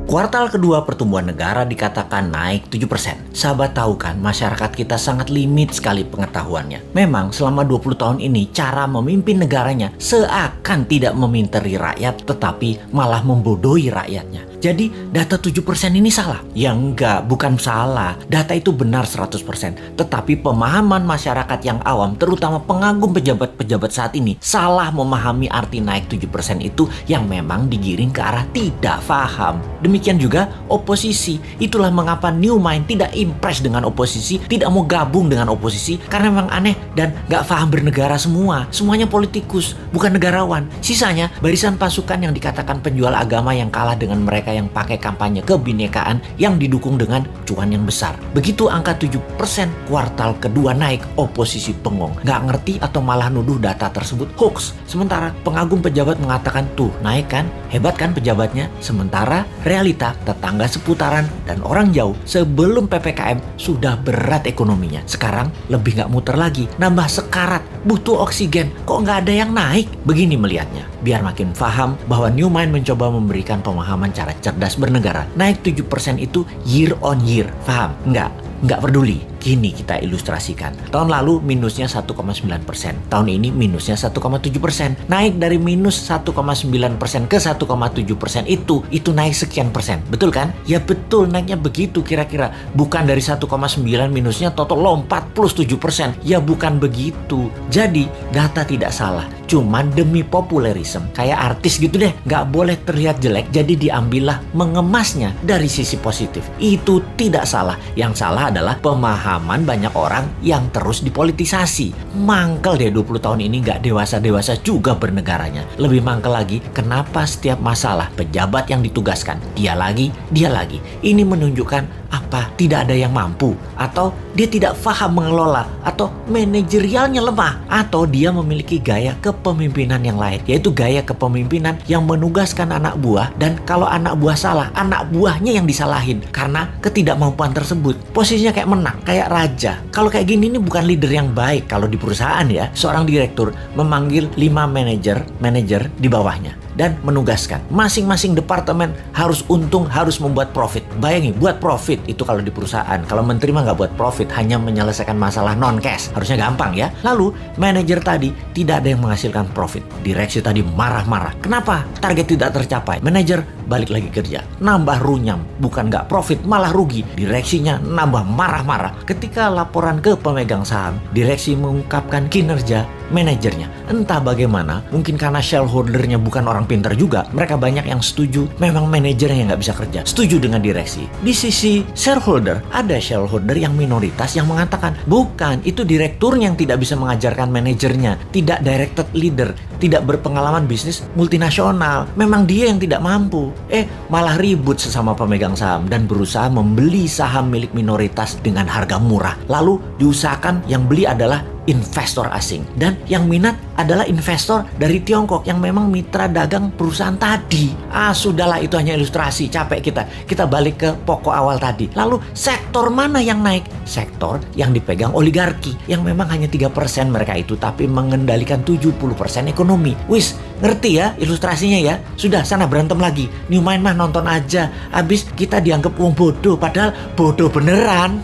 Kuartal kedua pertumbuhan negara dikatakan naik 7%. Sahabat tahu kan, masyarakat kita sangat limit sekali pengetahuannya. Memang selama 20 tahun ini cara memimpin negaranya seakan tidak meminteri rakyat tetapi malah membodohi rakyatnya. Jadi data 7% ini salah? Ya enggak, bukan salah. Data itu benar 100%. Tetapi pemahaman masyarakat yang awam, terutama pengagum pejabat-pejabat saat ini, salah memahami arti naik 7% itu yang memang digiring ke arah tidak paham. Demikian juga oposisi. Itulah mengapa New Mind tidak impress dengan oposisi, tidak mau gabung dengan oposisi, karena memang aneh dan gak paham bernegara semua. Semuanya politikus, bukan negarawan. Sisanya barisan pasukan yang dikatakan penjual agama yang kalah dengan mereka yang pakai kampanye kebinekaan yang didukung dengan cuan yang besar. Begitu angka 7% kuartal kedua naik, oposisi bengong. Gak ngerti atau malah nuduh data tersebut hoax. Sementara pengagum pejabat mengatakan tuh naik kan, hebat kan pejabatnya. Sementara realita tetangga seputaran dan orang jauh sebelum PPKM sudah berat ekonominya. Sekarang lebih gak muter lagi, nambah sekarat, butuh oksigen. Kok gak ada yang naik? Begini melihatnya. Biar makin paham bahwa New Mind mencoba memberikan pemahaman cara cerdas bernegara. Naik 7% itu year on year. Paham? Nggak peduli. Kini kita ilustrasikan. Tahun lalu minusnya 1,9%. Tahun ini minusnya 1,7%. Naik dari minus 1,9% ke 1,7% itu naik sekian persen. Betul kan? Ya betul, naiknya begitu kira-kira. Bukan dari 1,9 minusnya total lompat plus 7%. Ya bukan begitu. Jadi data tidak salah. Cuman demi populerisme, kayak artis gitu deh, nggak boleh terlihat jelek, jadi diambillah mengemasnya dari sisi positif. Itu tidak salah. Yang salah adalah pemahaman banyak orang yang terus dipolitisasi. Mangkel deh 20 tahun ini nggak dewasa-dewasa juga bernegaranya. Lebih mangkel lagi, kenapa setiap masalah pejabat yang ditugaskan, dia lagi. Ini menunjukkan apa? Tidak ada yang mampu, atau dia tidak paham mengelola, atau manajerialnya lemah, atau dia memiliki gaya kepemimpinan yang lain, yaitu gaya kepemimpinan yang menugaskan anak buah, dan kalau anak buah salah, anak buahnya yang disalahin karena ketidakmampuan tersebut. Posisinya kayak menang, kayak raja. Kalau kayak gini ini bukan leader yang baik. Kalau di perusahaan ya, seorang direktur memanggil 5 manajer di bawahnya dan menugaskan masing-masing departemen harus untung, harus membuat profit. Bayangin, buat profit itu kalau di perusahaan. Kalau menteri mah nggak buat profit, hanya menyelesaikan masalah non cash. Harusnya gampang ya. Lalu manajer tadi tidak ada yang menghasilkan profit. Direksi tadi marah-marah. Kenapa? Target tidak tercapai. Manajer balik lagi kerja, nambah runyam, bukan nggak profit malah rugi. Direksinya nambah marah-marah. Ketika laporan ke pemegang saham, direksi mengungkapkan kinerja manajernya. Entah bagaimana, mungkin karena shareholdernya bukan orang pintar juga, mereka banyak yang setuju memang manajernya yang nggak bisa kerja, setuju dengan direksi. Di sisi shareholder, ada shareholder yang minoritas yang mengatakan bukan, itu direkturnya yang tidak bisa mengajarkan manajernya, tidak directed leader, tidak berpengalaman bisnis multinasional, memang dia yang tidak mampu. Malah ribut sesama pemegang saham dan berusaha membeli saham milik minoritas dengan harga murah. Lalu diusahakan yang beli adalah investor asing, dan yang minat adalah investor dari Tiongkok yang memang mitra dagang perusahaan tadi. Sudahlah, itu hanya ilustrasi, capek kita balik ke pokok awal tadi. Lalu sektor mana yang naik? Sektor yang dipegang oligarki, yang memang hanya 3% mereka itu, tapi mengendalikan 70% ekonomi. Wis, ngerti ya ilustrasinya ya? Sudah, sana berantem lagi. New Mind mah nonton aja, abis kita dianggap wong bodoh, padahal bodoh beneran.